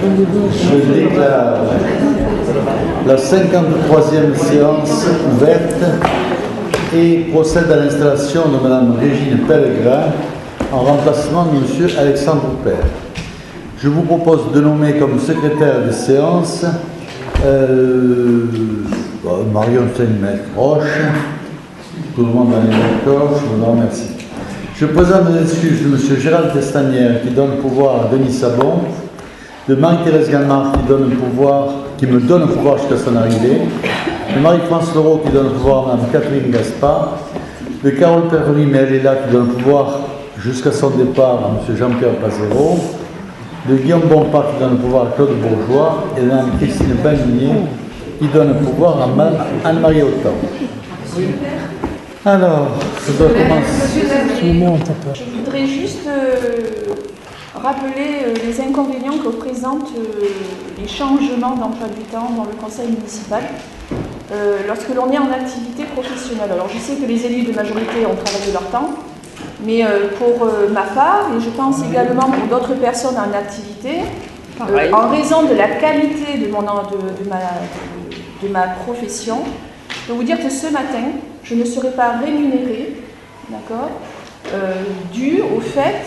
Je déclare la 53e séance ouverte et procède à l'installation de Mme Régine Pellegrin en remplacement de M. Alexandre Père. Je vous propose de nommer comme secrétaire de séance Marion Saint-Roche. Tout le monde en est d'accord, je vous en remercie. Je présente les excuses de M. Gérald Testanière qui donne pouvoir à Denis Sabon, de Marie-Thérèse Galmard qui me donne pouvoir jusqu'à son arrivée, de Marie-France Leroux qui donne pouvoir à Mme Catherine Gaspard, de Carole Perry, mais elle est là, qui donne pouvoir jusqu'à son départ à M. Jean-Pierre Pazero, de Guillaume Bompard qui donne pouvoir à Claude Bourgeois et de Mme Christine Bagnier qui donne pouvoir à Mme Anne-Marie Autant. Alors, ça doit commencer. Je voudrais juste rappeler les inconvénients que présentent les changements d'emploi du temps dans le conseil municipal lorsque l'on est en activité professionnelle. Alors je sais que les élus de majorité ont travaillé leur temps, mais pour ma part, et je pense également pour d'autres personnes en activité, en raison de la qualité de ma profession, je peux vous dire que ce matin, je ne serai pas rémunérée, d'accord, dû au fait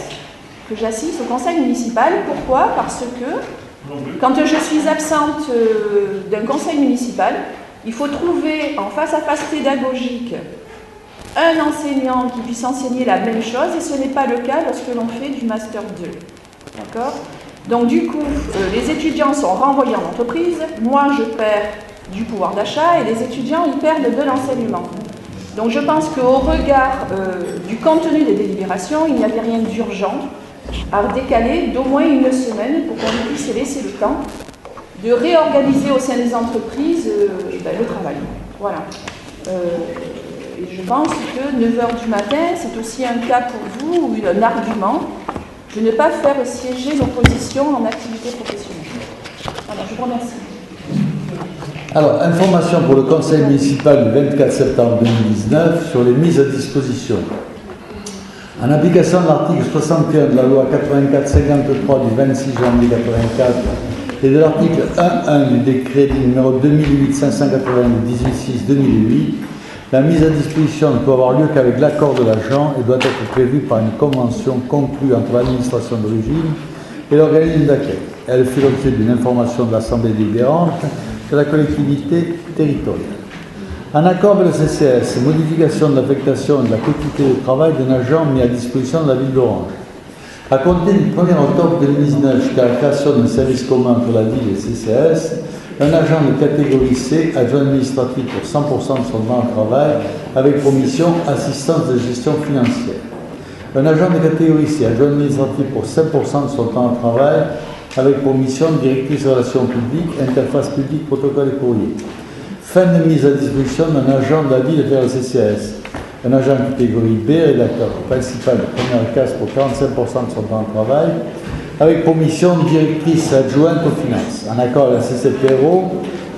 que j'assiste au conseil municipal. Pourquoi? Parce que quand je suis absente d'un conseil municipal, il faut trouver en face-à-face pédagogique un enseignant qui puisse enseigner la même chose, et ce n'est pas le cas lorsque l'on fait du Master 2. D'accord? Donc du coup, les étudiants sont renvoyés en entreprise, moi je perds du pouvoir d'achat et les étudiants ils perdent de l'enseignement. Donc je pense qu'au regard du contenu des délibérations, il n'y avait rien d'urgent à décaler d'au moins une semaine pour qu'on puisse laisser le temps de réorganiser au sein des entreprises le travail. Voilà. Et je pense que 9h du matin, c'est aussi un cas pour vous, ou un argument, de ne pas faire siéger l'opposition en activité professionnelle. Voilà, je vous remercie. Alors, information pour le conseil municipal du 24 septembre 2019 sur les mises à disposition. En application de l'article 61 de la loi 84-53 du 26 janvier 84 et de l'article 1.1 du décret numéro 2008-580 du 18/6/2008, la mise à disposition ne peut avoir lieu qu'avec l'accord de l'agent et doit être prévue par une convention conclue entre l'administration d'origine et l'organisme d'accueil. Elle fait l'objet d'une information de l'Assemblée délibérante de la collectivité territoriale. En accord avec le CCS, modification de l'affectation et de la quantité de travail d'un agent mis à disposition de la ville d'Orange. À compter du 1er octobre 2019 jusqu'à la création d'un service commun entre la ville et le CCS, un agent de catégorie C, adjoint administratif pour 100% de son temps de travail, avec pour mission assistance de gestion financière. Un agent de catégorie C, adjoint administratif pour 5% de son temps de travail, avec pour mission directrice relations publiques, interface publique, protocole et courrier. Fin de mise à disposition d'un agent de la ville vers le CCS. Un agent de catégorie B, rédacteur principal de première classe pour 45% de son temps de travail, avec pour mission directrice adjointe aux finances. En accord avec la CCPRO,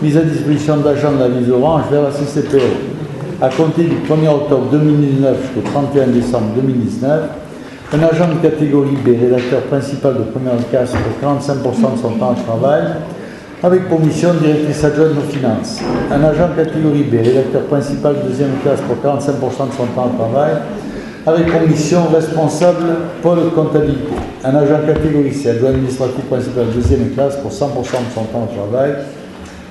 mise à disposition d'agents de la ville d'Orange vers la CCPRO. À compter du 1er octobre 2019 jusqu'au 31 décembre 2019, un agent de catégorie B, rédacteur principal de première classe pour 45% de son temps de travail, avec pour mission directrice adjointe aux finances. Un agent de catégorie B, rédacteur principal de deuxième classe pour 45% de son temps de travail, avec pour mission responsable pôle comptabilité. Un agent de catégorie C, adjoint administratif principal de deuxième classe pour 100% de son temps de travail,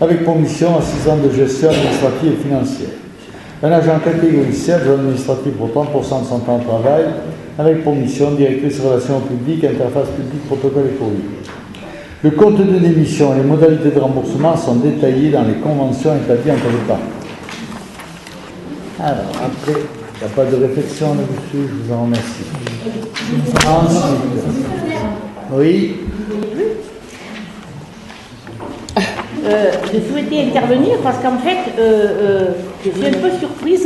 avec pour mission assistant de gestion administrative et financière. Un agent de catégorie C, adjoint administratif pour 30% de son temps de travail, avec pour mission directrice relations publiques, interface publique, protocole et courrier. Le contenu des missions et les modalités de remboursement sont détaillés dans les conventions établies entre les parties. Alors, après, il n'y a pas de réflexion là-dessus, je vous en remercie. Ensuite, oui. Je souhaitais intervenir parce qu'en fait, je suis un peu surprise.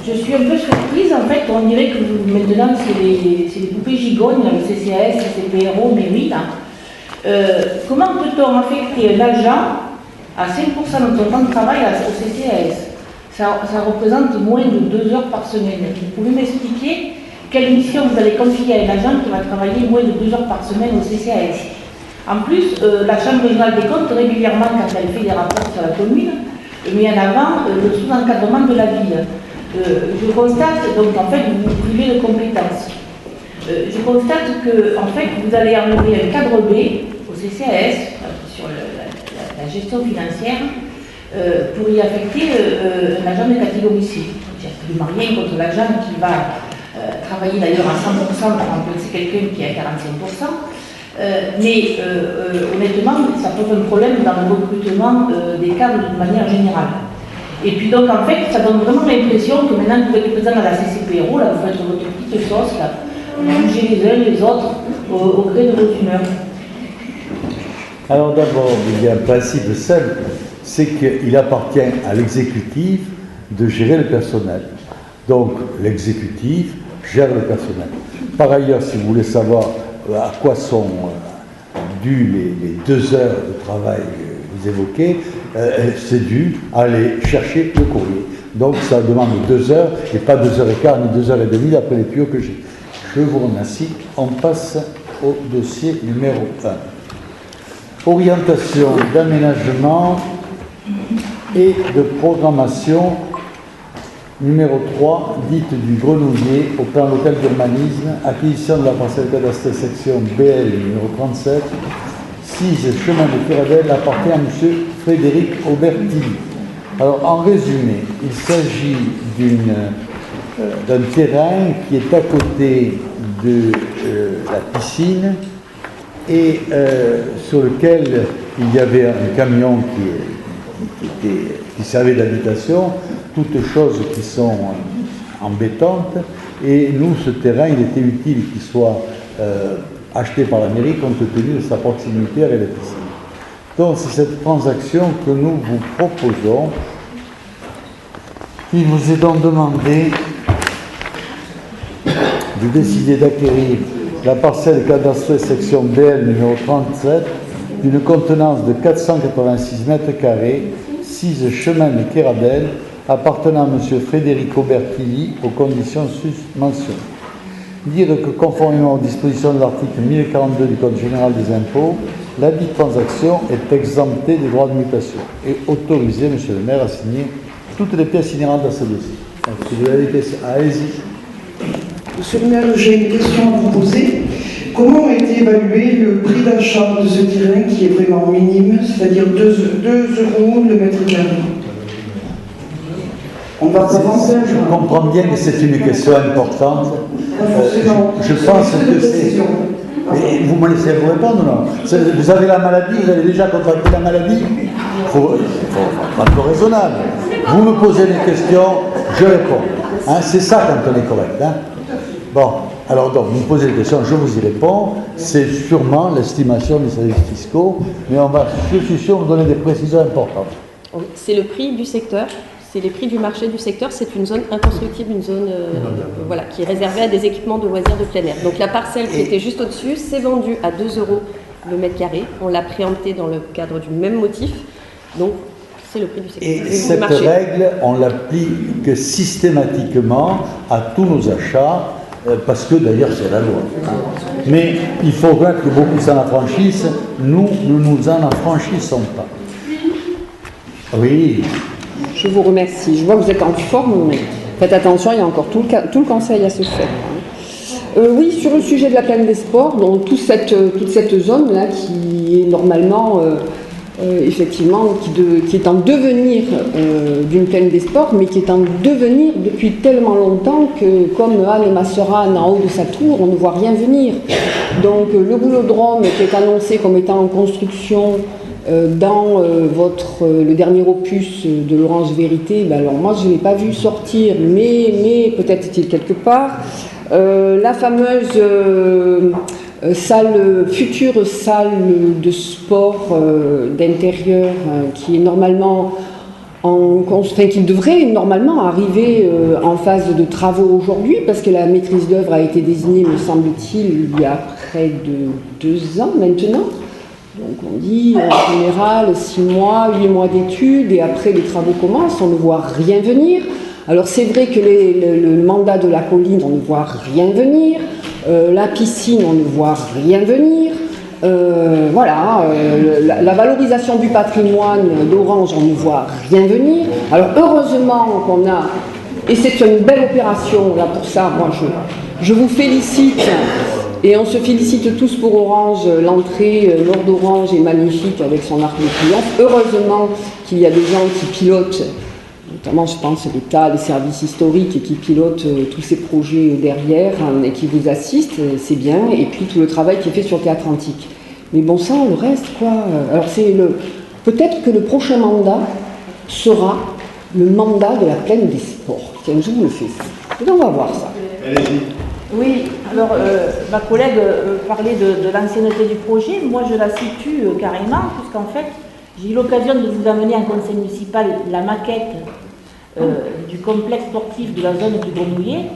Je suis un peu surprise, en fait, on dirait que maintenant c'est les poupées gigognes, le CCS, le CPRO, mais oui, là. Comment peut-on affecter un agent à 5% de son temps de travail au CCS? Ça représente moins de 2 heures par semaine. Vous pouvez m'expliquer quelle mission vous allez confier à un agent qui va travailler moins de 2 heures par semaine au CCAS. En plus, la Chambre régionale des comptes, régulièrement, quand elle fait des rapports sur la commune, met en avant le sous-encadrement de la ville. Je constate, donc en fait, vous vous privez de compétences. Je constate que, en fait, vous allez enlever un cadre B au CCAS, sur la gestion financière, pour y affecter un agent de catégorie C. J'ai absolument rien contre l'agent qui va travailler d'ailleurs à 100% pour remplacer quelqu'un qui est à 45%. Mais honnêtement, ça pose un problème dans le recrutement des cadres de manière générale. Et puis donc en fait, ça donne vraiment l'impression que maintenant que vous êtes présent à la CCPRO, là, vous faites votre petite sauce, là, vous bougez les uns les autres au gré de votre humeur. Alors d'abord, il y a un principe simple, c'est qu'il appartient à l'exécutif de gérer le personnel. Donc l'exécutif gère le personnel. Par ailleurs, si vous voulez savoir à quoi sont dues les 2 heures de travail que vous évoquez, c'est dû à aller chercher le courrier. Donc ça demande 2 heures et pas 2h15 ni 2h30 d'après les tuyaux que j'ai. Je vous remercie. On passe au dossier numéro 1. Orientation d'aménagement et de programmation numéro 3, dite du Grenouiller, au plan local d'urbanisme, acquisition de la parcelle cadastrale section BL numéro 37, 6 chemin de Piradelle, appartient à M. Frédéric Aubertilly. Alors, en résumé, il s'agit d'un terrain qui est à côté de la piscine et sur lequel il y avait un camion qui servait d'habitation, toutes choses qui sont embêtantes. Et nous, ce terrain, il était utile qu'il soit acheté par la mairie compte tenu de sa proximité avec la piscine. Donc, c'est cette transaction que nous vous proposons. Il vous est donc demandé de décider d'acquérir la parcelle cadastrale section BL numéro 37 d'une contenance de 486 mètres carrés, 6 chemin de Kéradel, appartenant à M. Frédéric Aubertilly aux conditions susmentionnées. Dire que conformément aux dispositions de l'article 1042 du Code général des impôts, la dite transaction est exemptée des droits de mutation et autorisée, M. le maire, à signer toutes les pièces inhérentes à ce dossier. Si vous avez des questions, allez-y. Monsieur le maire, j'ai une question à vous poser. Comment a été évalué le prix d'achat de ce terrain qui est vraiment minime, c'est-à-dire 2 euros le mètre carré? On va pas vendre. Je comprends bien que c'est une question importante. Je pense que c'est... Mais vous me laissez vous répondre, non? Vous avez la maladie, vous avez déjà contracté la maladie? Il faut être raisonnable. Vous me posez des questions, je réponds. Hein, c'est ça quand on est correct. Hein? Bon, alors donc, vous me posez des questions, je vous y réponds. C'est sûrement l'estimation des services fiscaux, mais je suis sûr, vous donner des précisions importantes. Oui, c'est le prix du secteur. C'est les prix du marché du secteur, c'est une zone inconstructible, une zone voilà, qui est réservée à des équipements de loisirs de plein air. Donc la parcelle qui était juste au-dessus, c'est vendue à 2 euros le mètre carré. On l'a préempté dans le cadre du même motif. Donc c'est le prix du secteur. Et cette règle, on l'applique systématiquement à tous nos achats, parce que d'ailleurs c'est la loi. Mais il faut que beaucoup s'en affranchissent. Nous ne nous en affranchissons pas. Oui. Je vous remercie. Je vois que vous êtes en forme, mais faites attention, il y a encore tout le conseil à se faire. Oui, sur le sujet de la plaine des sports, donc toute cette zone-là qui est normalement, effectivement, qui est en devenir d'une plaine des sports, mais qui est en devenir depuis tellement longtemps que, comme Anne et ma sœur Anne en haut de sa tour, on ne voit rien venir. Donc le boulodrome qui est annoncé comme étant en construction dans le dernier opus de Laurence Vérité, ben alors moi je ne l'ai pas vu sortir, mais peut-être est-il quelque part. La fameuse future salle de sport d'intérieur qui est normalement qui devrait normalement arriver en phase de travaux aujourd'hui, parce que la maîtrise d'œuvre a été désignée, me semble-t-il, il y a près de 2 ans maintenant. Donc on dit en général 6 mois, 8 mois d'études, et après les travaux commencent, on ne voit rien venir. Alors c'est vrai que le mandat de la colline, on ne voit rien venir, la piscine, on ne voit rien venir. La valorisation du patrimoine d'Orange, on ne voit rien venir. Alors heureusement qu'on a, et c'est une belle opération, là pour ça, moi je vous félicite, et on se félicite tous pour Orange, l'entrée nord d'Orange est magnifique avec son arc de triomphe. Heureusement qu'il y a des gens qui pilotent, notamment je pense l'État, les services historiques, et qui pilotent tous ces projets derrière et qui vous assistent, c'est bien, et puis tout le travail qui est fait sur le théâtre antique. Mais bon sang, le reste quoi. Alors peut-être que le prochain mandat sera le mandat de la plaine des sports. Tiens, je vous le fais ça. Et on va voir ça. Oui, alors ma collègue parlait de l'ancienneté du projet. Moi, je la situe carrément, puisqu'en fait, j'ai eu l'occasion de vous amener en conseil municipal la maquette du complexe sportif de la zone du Grenouillet.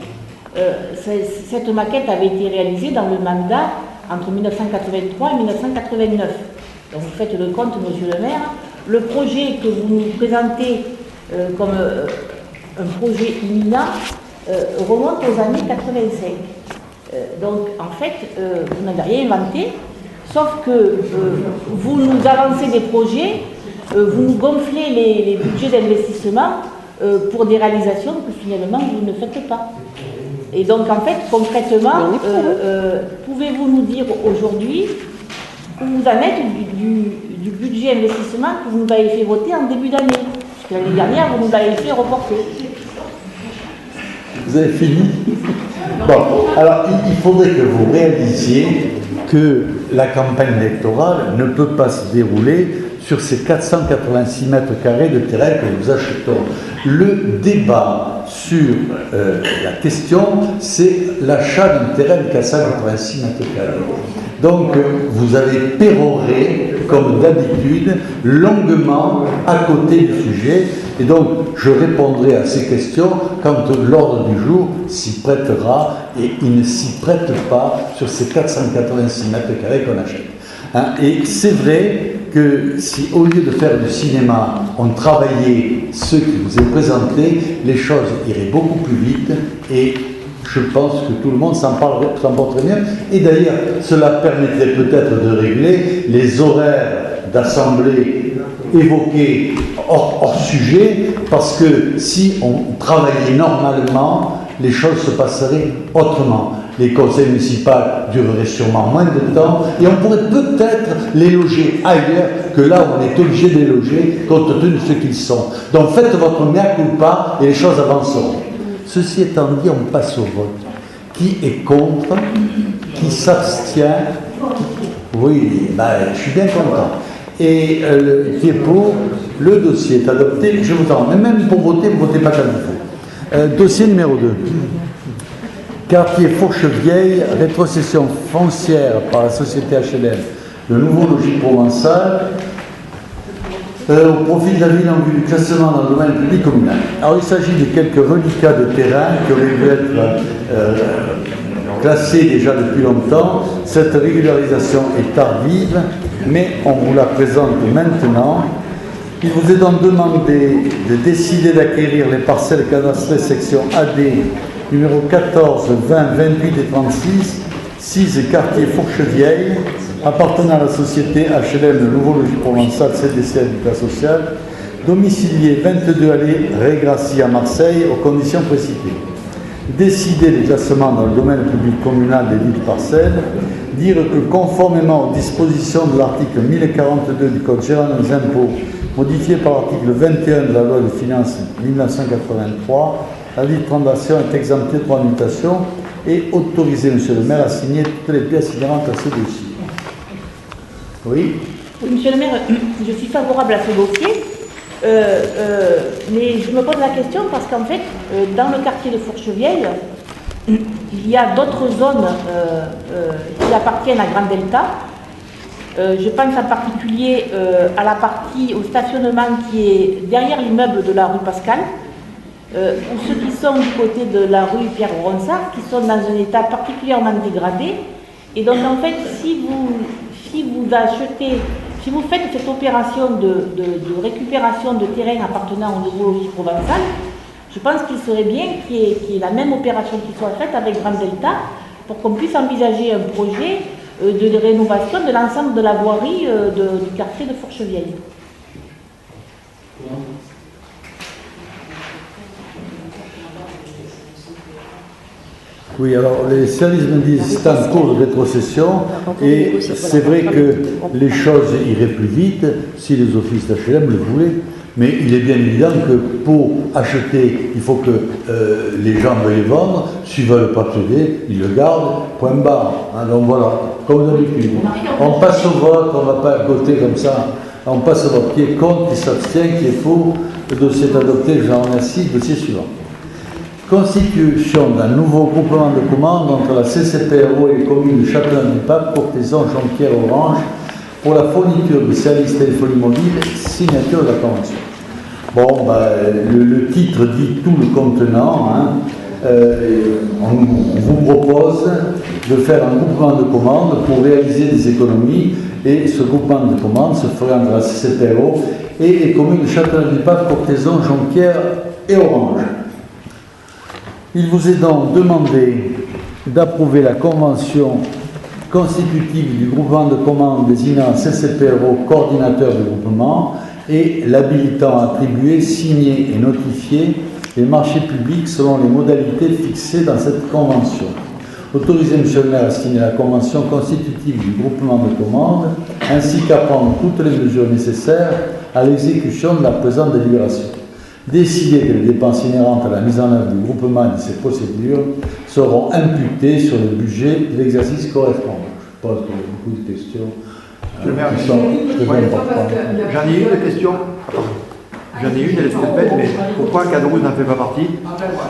Cette maquette avait été réalisée dans le mandat entre 1983 et 1989. Donc vous faites le compte, monsieur le maire. Le projet que vous nous présentez comme un projet imminent remonte aux années 85. Donc en fait, vous n'avez rien inventé, sauf que vous nous avancez des projets, vous nous gonflez les budgets d'investissement pour des réalisations que finalement vous ne faites pas. Et donc en fait, concrètement, pouvez-vous nous dire aujourd'hui où vous en êtes du budget investissement que vous nous avez fait voter en début d'année? Parce que l'année dernière, vous nous l'avez fait reporter. Vous avez fini? Bon, alors il faudrait que vous réalisiez que la campagne électorale ne peut pas se dérouler sur ces 486 mètres carrés de terrain que nous achetons. Le débat sur la question, c'est l'achat d'un terrain de 486 mètres carrés. Donc, vous avez péroré, comme d'habitude, longuement à côté du sujet. Et donc, je répondrai à ces questions quand l'ordre du jour s'y prêtera, et il ne s'y prête pas sur ces 486 mètres carrés qu'on achète. Hein, et c'est vrai que si, au lieu de faire du cinéma, on travaillait ce qui vous est présenté, les choses iraient beaucoup plus vite, et je pense que tout le monde s'en porte très bien. Et d'ailleurs, cela permettrait peut-être de régler les horaires d'assemblée évoqués hors sujet, parce que si on travaillait normalement, les choses se passeraient autrement. Les conseils municipaux dureraient sûrement moins de temps, et on pourrait peut-être les loger ailleurs que là où on est obligé de les loger, compte tenu de ce qu'ils sont. Donc faites votre mea culpa et les choses avanceront. Ceci étant dit, on passe au vote. Qui est contre? Qui s'abstient? Oui, je suis bien content. Et qui est pour? Le dossier est adopté. Je vous en. Mais même pour voter, vous ne votez pas comme il faut. Dossier numéro 2. Quartier Fourchevieille, rétrocession foncière par la société HLM, le nouveau logis provençal, au profit de la ville en vue du classement dans le domaine public communal. Alors il s'agit de quelques reliquats de terrain qui auraient dû être classés déjà depuis longtemps. Cette régularisation est tardive, mais on vous la présente maintenant. Il vous est donc demandé de décider d'acquérir les parcelles cadastrées section AD numéro 14, 20, 28 et 36, 6 quartier Fourchevieille, appartenant à la société HLM Le Nouveau Logis Provençal, CDC Habitat Social, domicilié 22 allées Ré-Gracie à Marseille, aux conditions précitées. Décider les classements dans le domaine public communal des dites parcelles, dire que conformément aux dispositions de l'article 1042 du Code général des impôts, modifié par l'article 21 de la loi de finances 1983, la dite transaction est exemptée de droit de mutation et autorisé, monsieur le maire, à signer toutes les pièces inhérentes à ce dossier. Oui. Monsieur le maire, je suis favorable à ce dossier, mais je me pose la question parce qu'en fait, dans le quartier de Fourchevieille, il y a d'autres zones qui appartiennent à Grand Delta. Je pense en particulier à la partie, au stationnement qui est derrière l'immeuble de la rue Pascal, ou ceux qui sont du côté de la rue Pierre-Ronsard, qui sont dans un état particulièrement dégradé. Et donc en fait, si vous faites cette opération de récupération de terrain appartenant au nouveau logis provençal, Je pense qu'il serait bien qu'il y ait la même opération qui soit faite avec Grand Delta pour qu'on puisse envisager un projet de rénovation de l'ensemble de la voirie du quartier de Fourchevieille. Oui, alors les services me disent c'est en cours de rétrocession et c'est vrai que les choses iraient plus vite si les offices d'HLM le voulaient, mais il est bien évident que pour acheter, il faut que les gens veuillent vendre, s'ils ne veulent pas céder, ils le gardent, point barre. Hein, donc voilà, comme d'habitude. On passe au vote, on ne va pas voter comme ça, on passe au vote. Qui est contre, qui s'abstient, qui est pour, le dossier est adopté, je vous remercie, dossier suivant. Constitution d'un nouveau groupement de commandes entre la CCPRO et les communes de Châtelain-du-Pape, Courthézon, Jonquière, Orange pour la fourniture de services téléphonie mobile, signature de la convention. Bon, le titre dit tout le contenant. Hein. On vous propose de faire un groupement de commandes pour réaliser des économies et ce groupement de commandes se ferait entre la CCPRO et les communes de Châtelain-du-Pape, Courthézon, Jonquière et Orange. Il vous est donc demandé d'approuver la convention constitutive du groupement de commandes désignant CCPRO coordinateur du groupement et l'habilitant à attribuer, signer et notifier les marchés publics selon les modalités fixées dans cette convention. Autoriser M. le maire à signer la convention constitutive du groupement de commandes ainsi qu'à prendre toutes les mesures nécessaires à l'exécution de la présente délibération. Décider que les dépenses inhérentes à la mise en œuvre du groupement et de ses procédures seront imputées sur le budget de l'exercice correspondant. Je pense qu'il y a beaucoup de questions qui sont très importantes. J'en ai une question. J'en ai une, elle est peut-être bête, mais pourquoi Cadouze n'en fait pas partie?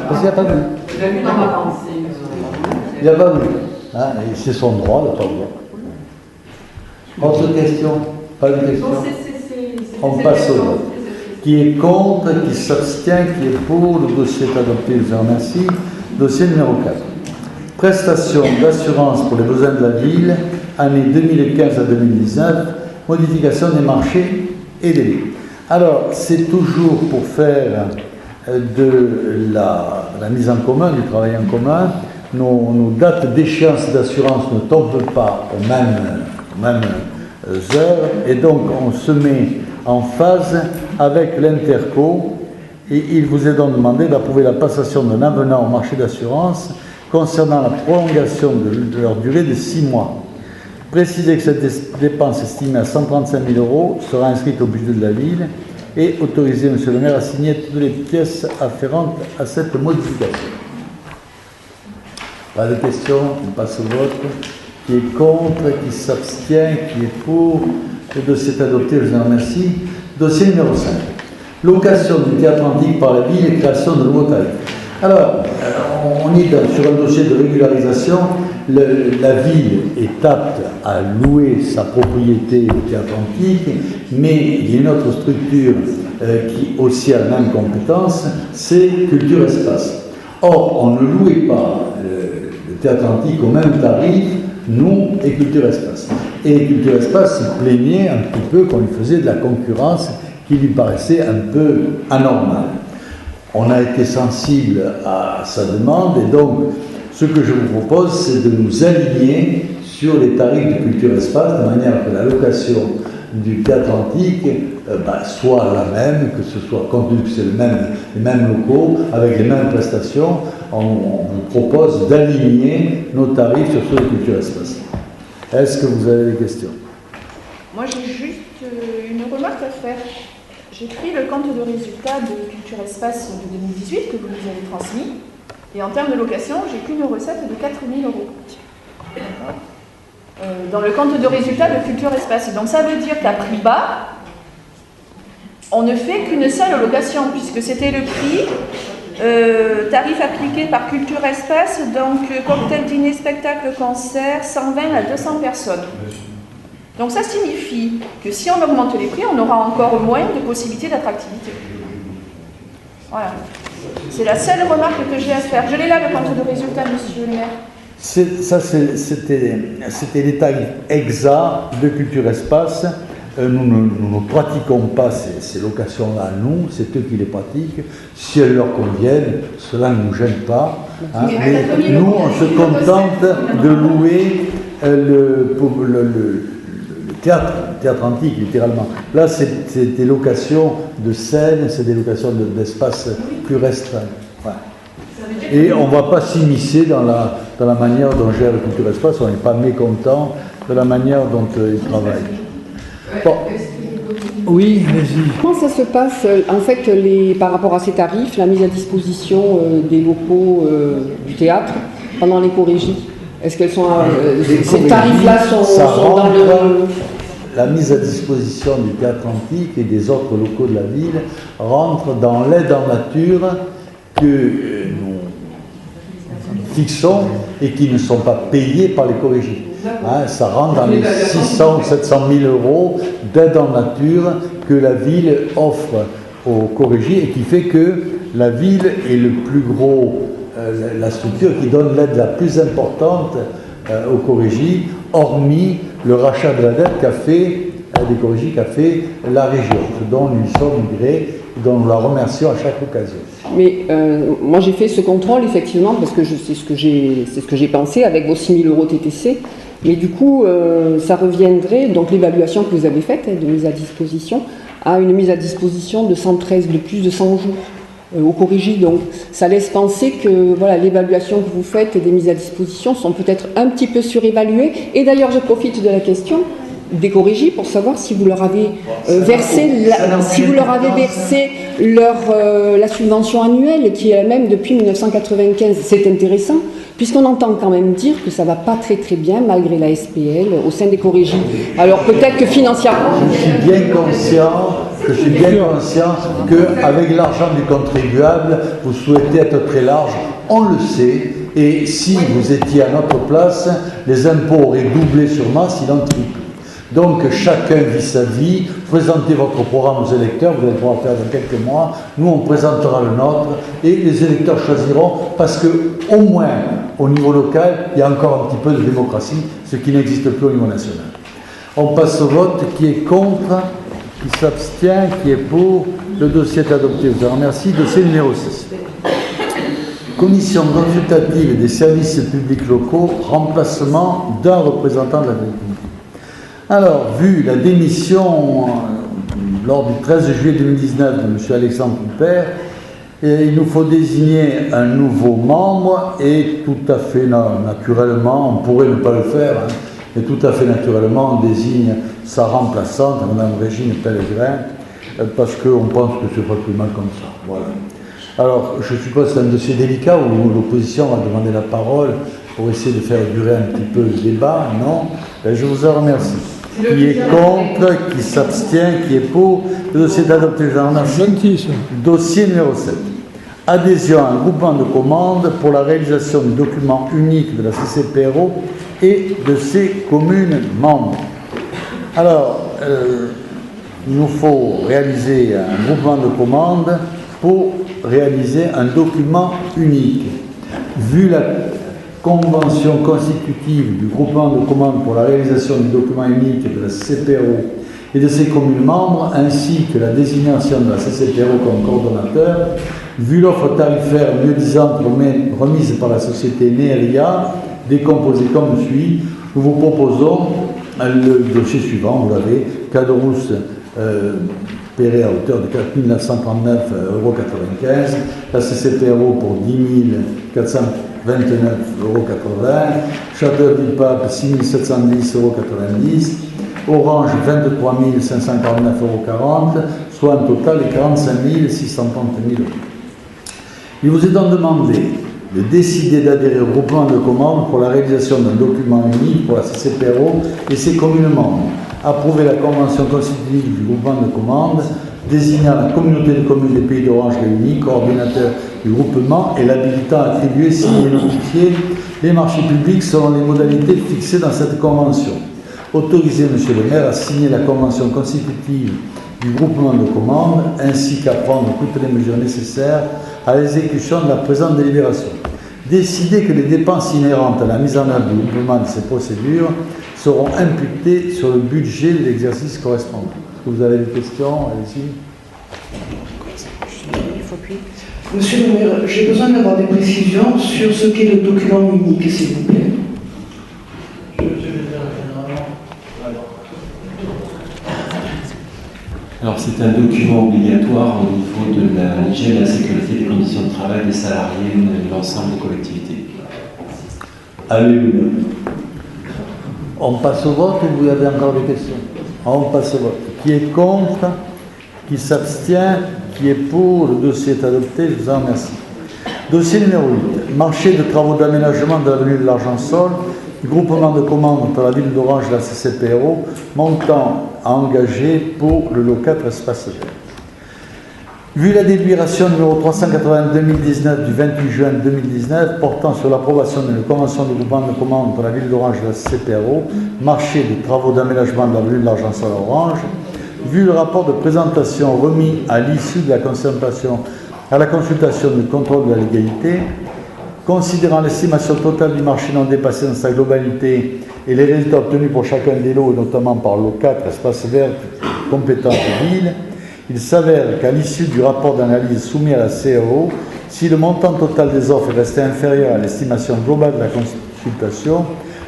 Parce qu'il n'y a pas de. Il n'y a pas de. Hein, c'est son droit, il n'a pas le droit. Autre question? Pas de question? On passe au vote. Qui est contre, qui s'abstient, qui est pour, le dossier est adopté, je vous remercie. Dossier numéro 4. Prestation d'assurance pour les besoins de la ville, année 2015 à 2019, modification des marchés et des lieux. Alors, c'est toujours pour faire de la mise en commun, du travail en commun. Nos dates d'échéance d'assurance ne tombent pas aux mêmes heures, et donc on se met en phase avec l'Interco, et il vous est donc demandé d'approuver la passation d'un avenant au marché d'assurance concernant la prolongation de leur durée de 6 mois. Préciser que cette dépense estimée à 135 000 € sera inscrite au budget de la ville et autoriser M. le maire à signer toutes les pièces afférentes à cette modification. Pas de questions, on passe au vote. Qui est contre, qui s'abstient, qui est pour. Le dossier est adopté, je vous en remercie. Dossier numéro 5. Location du théâtre antique par la ville et création de nouveaux tarifs. Alors, on est sur un dossier de régularisation. La ville est apte à louer sa propriété au théâtre antique, mais il y a une autre structure qui aussi a la même compétence, c'est Culture Espace. Or, on ne louait pas le théâtre antique au même tarif, nous et Culture Espace. Et Culture Espace se plaignait un petit peu qu'on lui faisait de la concurrence qui lui paraissait un peu anormale. On a été sensible à sa demande et donc ce que je vous propose, c'est de nous aligner sur les tarifs de Culture Espace de manière que la location du théâtre antique soit la même, que ce soit compte tenu que c'est les mêmes locaux, avec les mêmes prestations. On vous propose d'aligner nos tarifs sur ceux de Culture Espace. Est-ce que vous avez des questions? Moi, j'ai juste une remarque à faire. J'ai pris le compte de résultats de Culture Espace de 2018 que vous nous avez transmis. Et en termes de location, j'ai qu'une recette de 4 000 €. Dans le compte de résultats de Culture Espace. Donc ça veut dire qu'à prix bas, on ne fait qu'une seule location, puisque c'était le prix, tarif appliqué par Culture Espace, donc cocktail, dîner, spectacle, concert, 120 à 200 personnes. Donc ça signifie que si on augmente les prix, on aura encore moins de possibilités d'attractivité. Voilà. C'est la seule remarque que j'ai à faire. Je l'ai là, le compte de résultats, monsieur le maire. Ça, c'était les tarifs exacts de Culture Espace nous ne pratiquons pas ces locations-là, nous, c'est eux qui les pratiquent. Si elles leur conviennent, cela ne nous gêne pas. Hein, mais nous, on se contente de louer le théâtre antique, littéralement. Là, c'est des locations de scènes, c'est des locations d'espaces plus restreints. Voilà. Et on ne va pas s'immiscer dans la manière dont gère le Culture Espace, on n'est pas mécontent de la manière dont ils travaillent. Bon. Oui, vas-y. Comment ça se passe, en fait, par rapport à ces tarifs, la mise à disposition des locaux du théâtre pendant les chorégies? Est-ce qu'elles sont... ces tarifs-là sont dans le... La mise à disposition du théâtre antique et des autres locaux de la ville rentre dans l'aide en nature que nous fixons et qui ne sont pas payés par les chorégies. Hein, ça rentre dans les 600 ou 700 000 euros d'aide en nature que la ville offre aux chorégies et qui fait que la ville est le plus gros, la structure qui donne l'aide la plus importante aux chorégies, hormis le rachat de la dette qu'a fait des chorégies qu'a fait la région, ce dont nous sommes grés, dont nous la remercions à chaque occasion. Mais moi j'ai fait ce contrôle effectivement parce que c'est ce que j'ai pensé avec vos 6 000 euros TTC. Mais du coup, ça reviendrait, donc l'évaluation que vous avez faite de mise à disposition, à une mise à disposition de 113, de plus de 100 jours au chorégie. Donc ça laisse penser que voilà, l'évaluation que vous faites des mises à disposition sont peut-être un petit peu surévaluées. Et d'ailleurs, je profite de la question des chorégies pour savoir si vous leur avez versé la subvention annuelle qui est la même depuis 1995. C'est intéressant puisqu'on entend quand même dire que ça ne va pas très très bien malgré la SPL au sein des chorégies. Alors peut-être que financièrement... Je suis bien conscient qu'avec l'argent du contribuable, vous souhaitez être très large, on le sait, et si vous étiez à notre place, les impôts auraient doublé sûrement, sinon triplé. Donc chacun vit sa vie, présentez votre programme aux électeurs, vous allez pouvoir faire dans quelques mois, nous on présentera le nôtre et les électeurs choisiront parce que au moins au niveau local, il y a encore un petit peu de démocratie, ce qui n'existe plus au niveau national. On passe au vote, qui est contre, qui s'abstient, qui est pour, le dossier est adopté, je vous remercie. Dossier numéro 6. Commission consultative des services publics locaux, remplacement d'un représentant de la République. Alors, vu la démission lors du 13 juillet 2019 de M. Alexandre Poupert, il nous faut désigner un nouveau membre et tout à fait naturellement, on pourrait ne pas le faire, hein, mais tout à fait naturellement, on désigne sa remplaçante, Mme Régine Pellegrin, parce qu'on pense que c'est pas plus mal comme ça. Voilà. Alors, je suppose que c'est un dossier délicat où l'opposition va demander la parole pour essayer de faire durer un petit peu le débat. Non, je vous en remercie. Qui est contre, qui s'abstient, qui est pour. Le dossier est adopté, je vous remercie. Dossier numéro 7. Adhésion à un groupement de commandes pour la réalisation du document unique de la CCPRO et de ses communes membres. Alors, il nous faut réaliser un groupement de commandes pour réaliser un document unique. Vu la convention constitutive du groupement de commandes pour la réalisation du document unique de la CCPRO et de ses communes membres, ainsi que la désignation de la CCPRO comme coordonnateur, vu l'offre tarifaire mieux disante remise par la société Neria, décomposée comme suit, nous vous proposons le dossier suivant, vous l'avez, Cadrousse Perret à hauteur de 4 939,95 €, la CCPRO pour 10 429,80 €, Château du Pape 6 710,90 €, Orange 23 549,40 €, soit un total de 45 630 000 €. Il vous est donc demandé de décider d'adhérer au groupement de commandes pour la réalisation d'un document unique pour la CCPRO et ses communes membres, approuver la convention constitutive du groupement de commandes, désignant la communauté de communes des Pays d'Orange réunis, coordinateur du groupement et l'habilitant à attribuer, signer et notifier les marchés publics selon les modalités fixées dans cette convention. Autoriser M. le maire à signer la convention constitutive du groupement de commandes, ainsi qu'à prendre toutes les mesures nécessaires à l'exécution de la présente délibération. décidé que les dépenses inhérentes à la mise en œuvre du groupement de ces procédures seront imputées sur le budget de l'exercice correspondant. Est-ce que vous avez des questions? Allez-y. Monsieur le maire, j'ai besoin d'avoir des précisions sur ce qu'est le document unique, s'il vous plaît. Alors c'est un document obligatoire au niveau de l'hygiène et la sécurité des conditions de travail des salariés de l'ensemble des collectivités. Alléluia. On passe au vote ou vous avez encore des questions? On passe au vote. Qui est contre? Qui s'abstient? Qui est pour? Le dossier est adopté, je vous en remercie. Dossier numéro 8. Marché de travaux d'aménagement de l'avenue de l'Argent-Sol, groupement de commandes entre la ville d'Orange et la CCPRO, montant à engager pour le lot 4 espace vert. Vu la délibération numéro 380-2019 du 28 juin 2019 portant sur l'approbation d'une convention de groupement de commandes entre la ville d'Orange et la CCPRO, marché de travaux d'aménagement de l'avenue de l'Argent-Sol à Orange, vu le rapport de présentation remis à l'issue de la consultation du contrôle de la légalité, considérant l'estimation totale du marché non dépassé dans sa globalité et les résultats obtenus pour chacun des lots, notamment par lot 4, espace vert, compétence ville, il s'avère qu'à l'issue du rapport d'analyse soumis à la CRO, si le montant total des offres est resté inférieur à l'estimation globale de la consultation,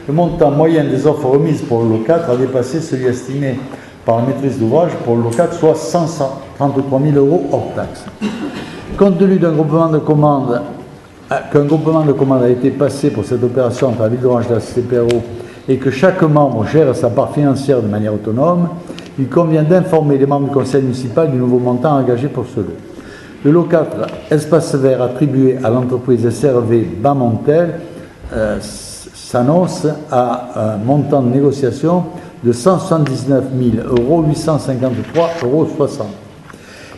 le montant moyen des offres remises pour le lot 4 a dépassé celui estimé par la maîtrise d'ouvrage pour le lot 4, soit 133 000 € hors taxe. Compte tenu qu'un groupement de commandes a été passé pour cette opération entre la ville d'Orange et la CCPRO et que chaque membre gère sa part financière de manière autonome, il convient d'informer les membres du conseil municipal du nouveau montant engagé pour ce lot. Le lot 4, espace vert attribué à l'entreprise SRV Bamontel, s'annonce à un montant de négociation de 179 853,60 €.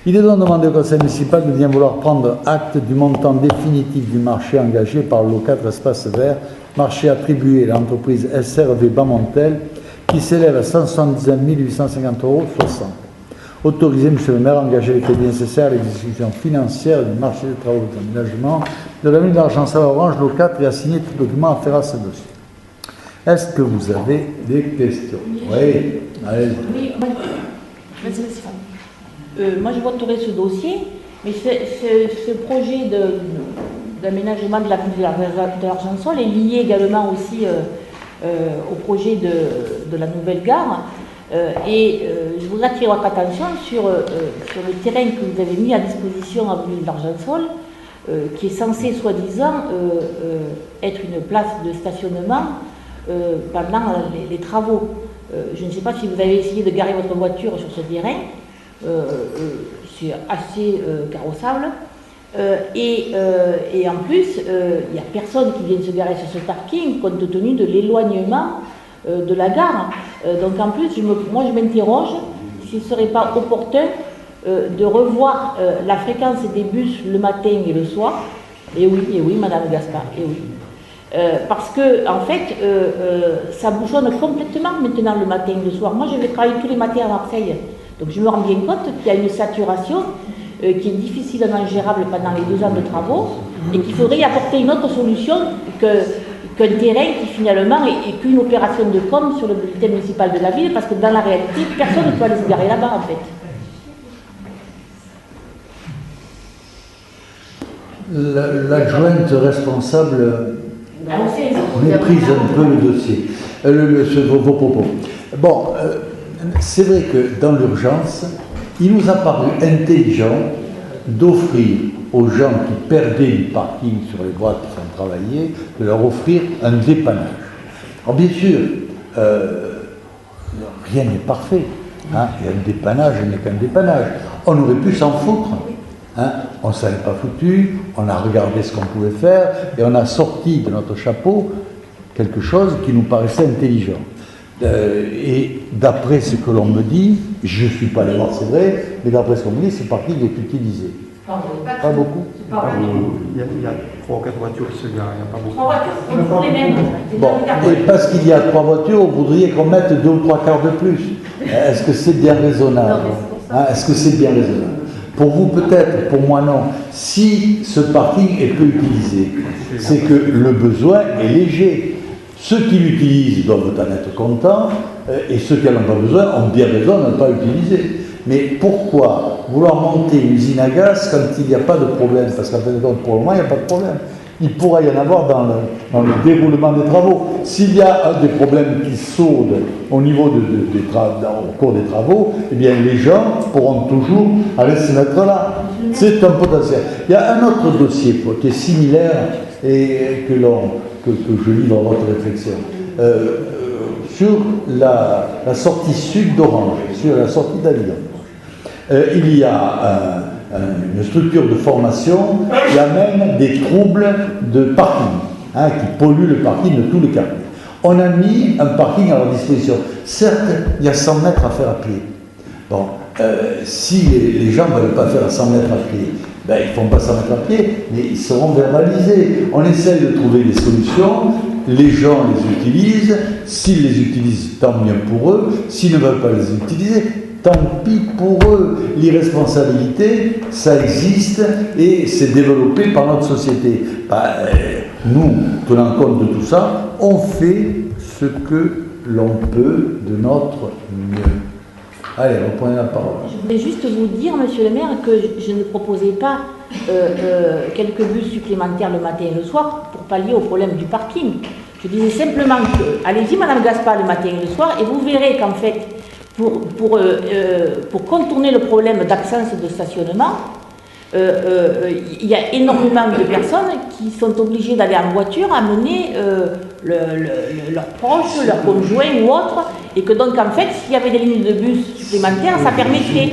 Il est donc demandé au conseil municipal de bien vouloir prendre acte du montant définitif du marché engagé par le lot 4 espace vert, marché attribué à l'entreprise SRV Bamontel, qui s'élève à 179 850,60 €. Autorisé, monsieur le maire, à engager les crédits nécessaires à l'exécution financière du marché des travaux d'aménagement de l'avenue de l'Argent-Sol à Orange, lot 4, et à signer tout document afférent à ce dossier. Est-ce que vous avez des questions? Oui. Allez. Oui, moi je voterai ce dossier, mais ce projet d'aménagement de l'avenue de l'Argent-Sol est lié également aussi au projet de la nouvelle gare. Je voudrais attirer votre attention sur le terrain que vous avez mis à disposition à l'avenue de l'Argent-Sol, qui est censé soi-disant être une place de stationnement pendant les travaux. Je ne sais pas si vous avez essayé de garer votre voiture sur ce terrain. C'est assez carrossable et en plus il n'y a personne qui vient se garer sur ce parking compte tenu de l'éloignement de la gare. Donc en plus moi je m'interroge s'il ne serait pas opportun de revoir la fréquence des bus le matin et le soir. Et oui madame Gaspard, et oui. Parce que en fait ça bouchonne complètement maintenant le matin et le soir. Moi je vais travailler tous les matins à Marseille. Donc je me rends bien compte qu'il y a une saturation qui est difficilement gérable pendant les 2 ans de travaux et qu'il faudrait y apporter une autre solution qu'un terrain qui finalement est qu'une opération de com sur le bulletin municipal de la ville, parce que dans la réalité, personne ne peut aller se garer là-bas en fait. L'adjointe responsable méprise un peu le dossier, vos propos. Bon, c'est vrai que dans l'urgence, il nous a paru intelligent d'offrir aux gens qui perdaient du parking sur les voies qui sont travaillées, de leur offrir un dépannage. Alors bien sûr, rien n'est parfait. Hein, et un dépannage n'est qu'un dépannage. On aurait pu s'en foutre. Hein, on ne s'en est pas foutu, on a regardé ce qu'on pouvait faire et on a sorti de notre chapeau quelque chose qui nous paraissait intelligent. Et d'après ce que l'on me dit, je ne suis pas allé voir, c'est vrai, mais d'après ce qu'on me dit, ce parking est utilisé. Pas beaucoup. Il y a 3 ou 4 voitures qui se garent, il n'y a pas beaucoup. 3 voitures, pour les mêmes. Bon, et parce qu'il y a 3 voitures, vous voudriez qu'on mette 2 ou 3 quarts de plus. Est-ce que c'est bien raisonnable? Est-ce que c'est bien raisonnable? Pour vous peut-être, pour moi non. Si ce parking est peu utilisé, c'est que le besoin est léger. Ceux qui l'utilisent doivent en être contents, et ceux qui n'en ont pas besoin ont bien raison de ne pas l'utiliser. Mais pourquoi vouloir monter une usine à gaz quand il n'y a pas de problème? Parce qu'en fait, pour le moment, il n'y a pas de problème. Il pourra y en avoir dans le déroulement des travaux. S'il y a un des problèmes qui sautent au niveau au cours des travaux, eh bien les gens pourront toujours aller se mettre là. C'est un potentiel. Il y a un autre dossier qui est similaire et que je livre à votre réflexion. Sur la sortie sud d'Orange, sur la sortie d'Avignon. Il y a une structure de formation qui amène des troubles de parking, qui polluent le parking de tout le quartier. On a mis un parking à leur disposition. Certes, il y a 100 mètres à faire à pied. Bon, si les gens ne veulent pas faire 100 mètres à pied, ben, ils ne font pas 100 mètres à pied, mais ils seront verbalisés. On essaye de trouver des solutions, les gens les utilisent, s'ils les utilisent, tant mieux pour eux, s'ils ne veulent pas les utiliser, tant pis pour eux. L'irresponsabilité, ça existe et c'est développé par notre société. Nous, tenant compte de tout ça, on fait ce que l'on peut de notre mieux. Allez, reprenez la parole. Je voulais juste vous dire, monsieur le maire, que je ne proposais pas quelques bus supplémentaires le matin et le soir pour pallier au problème du parking. Je disais simplement que, allez-y madame Gaspard le matin et le soir, et vous verrez qu'en fait, pour contourner le problème d'absence de stationnement, il y a énormément de personnes qui sont obligées d'aller en voiture amener leurs proches, leurs conjoints ou autres, et que donc en fait, s'il y avait des lignes de bus supplémentaires, ça permettrait...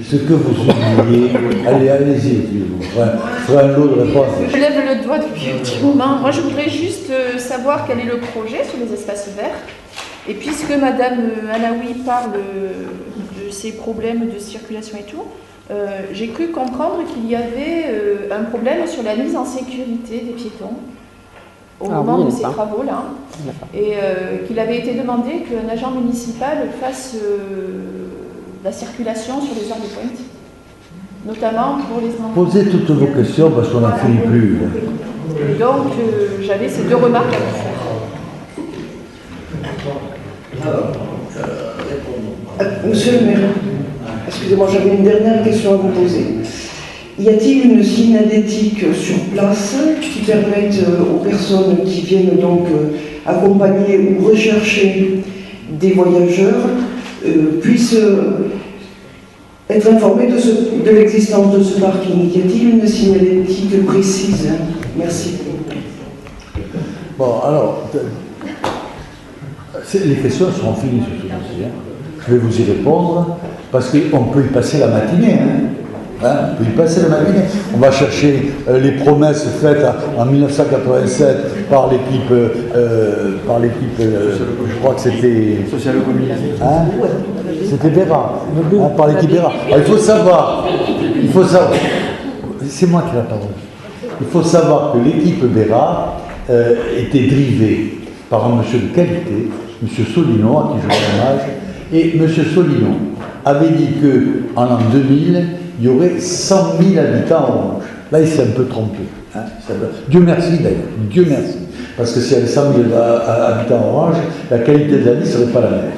Ce que vous oubliez, allez-y, vous ferez un lot de réponses. Je lève le doigt depuis un petit moment. Moi, je voudrais juste savoir quel est le projet sur les espaces verts. Et puisque Madame Anaoui parle de ces problèmes de circulation et tout, j'ai cru comprendre qu'il y avait un problème sur la mise en sécurité des piétons au moment de ces travaux-là, et qu'il avait été demandé qu'un agent municipal fasse la circulation sur les heures de pointe, notamment pour les enfants. Posez toutes vos questions parce qu'on n'en finit plus. Et donc, j'avais ces deux remarques à vous faire. Monsieur le maire, excusez-moi, j'avais une dernière question à vous poser. Y a-t-il une signalétique sur place qui permette aux personnes qui viennent donc accompagner ou rechercher des voyageurs puissent être informés de l'existence de ce parking? Y a-t-il une signalétique précise? Merci. Bon, alors, les questions seront finies sur ce dossier. Je vais vous y répondre parce qu'on peut y passer la matinée. On peut y passer la matinée. On va chercher les promesses faites en 1987 par l'équipe, je crois que c'était... C'était Béra, par l'équipe Béra. Alors, il faut savoir, c'est moi qui ai la parole. Il faut savoir que l'équipe Béra était drivée par un monsieur de qualité, monsieur Solino, à qui je rends hommage, et monsieur Solino avait dit qu'en l'an 2000, il y aurait 100 000 habitants à Orange. Là, il s'est un peu trompé. Dieu merci d'ailleurs, Dieu merci. Parce que s'il y avait 100 000 habitants à Orange, la qualité de la vie ne serait pas la même.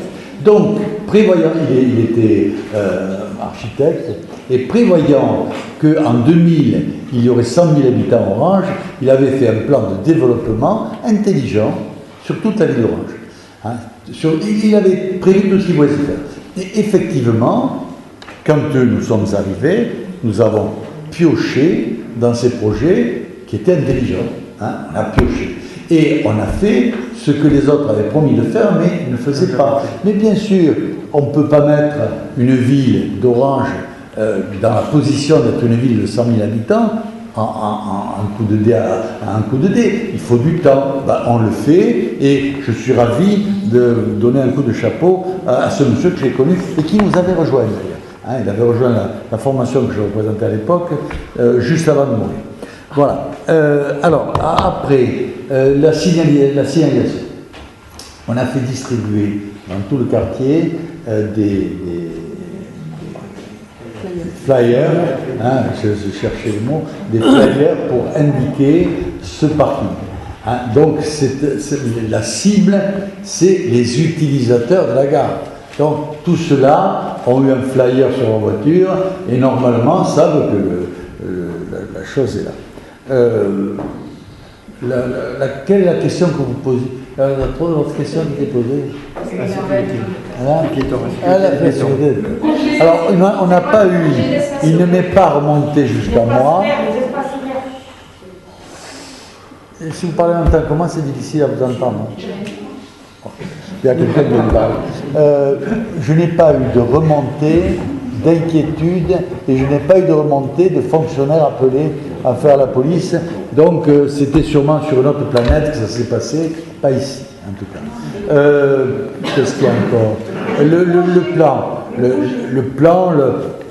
Donc, prévoyant, il était architecte, et prévoyant qu'en 2000, il y aurait 100 000 habitants à Orange, il avait fait un plan de développement intelligent sur toute la ville d'Orange. Il avait prévu tout ce qu'il voulait faire. Et effectivement, quand nous sommes arrivés, nous avons pioché dans ces projets qui étaient intelligents. On a pioché. Et on a fait ce que les autres avaient promis de faire, mais ne faisaient pas. Mais bien sûr, on ne peut pas mettre une ville d'Orange dans la position d'être une ville de 100 000 habitants en coup de dé à un coup de dé. Il faut du temps. On le fait, et je suis ravi de donner un coup de chapeau à ce monsieur que j'ai connu et qui nous avait rejoint d'ailleurs. Il avait rejoint la formation que je représentais à l'époque, juste avant de mourir. Voilà. Alors, après, la signalisation. On a fait distribuer dans tout le quartier des flyers, hein, je cherchais le mot, des flyers pour indiquer ce parking. Hein, donc la cible, c'est les utilisateurs de la gare. Donc tous ceux-là ont eu un flyer sur leur voiture et normalement savent que la chose est là. Quelle est la question que vous posez? Il y a trop d'autres questions qui étaient posées. Alors, on n'a pas eu, il ne m'est pas remonté jusqu'à moi. Et si vous parlez en tant que moi, c'est difficile à vous entendre. Il y a quelqu'un qui me parle. Je n'ai pas eu de remontée d'inquiétude et je n'ai pas eu de remontée de fonctionnaires appelés à faire la police. Donc c'était sûrement sur une autre planète que ça s'est passé, pas ici en tout cas. Qu'est-ce qu'il y a encore? Le plan,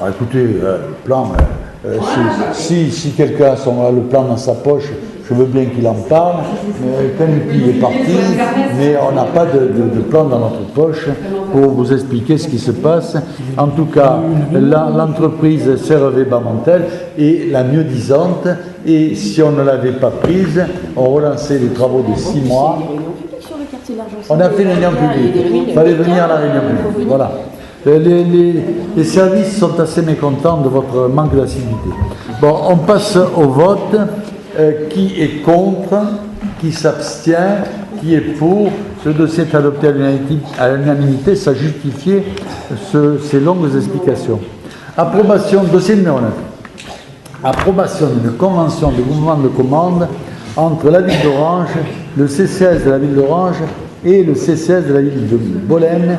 écoutez, le plan, si quelqu'un a le plan dans sa poche, je veux bien qu'il en parle, mais Canupi est parti, mais on n'a pas de plan dans notre poche pour vous expliquer ce qui se passe. En tout cas, l'entreprise CRV Bamontel est la mieux disante, et si on ne l'avait pas prise, on relançait les travaux de 6 mois. On a fait une réunion publique, il fallait venir à la réunion publique, voilà. Les services sont assez mécontents de votre manque d'assiduité. Bon, on passe au vote. Qui est contre, qui s'abstient, qui est pour. Ce dossier est adopté à l'unanimité, ça justifiait ces longues explications. Approbation, dossier numéro 9. Approbation d'une convention de mouvement de commande entre la ville d'Orange, le CCS de la ville d'Orange et le CCS de la ville de Bolène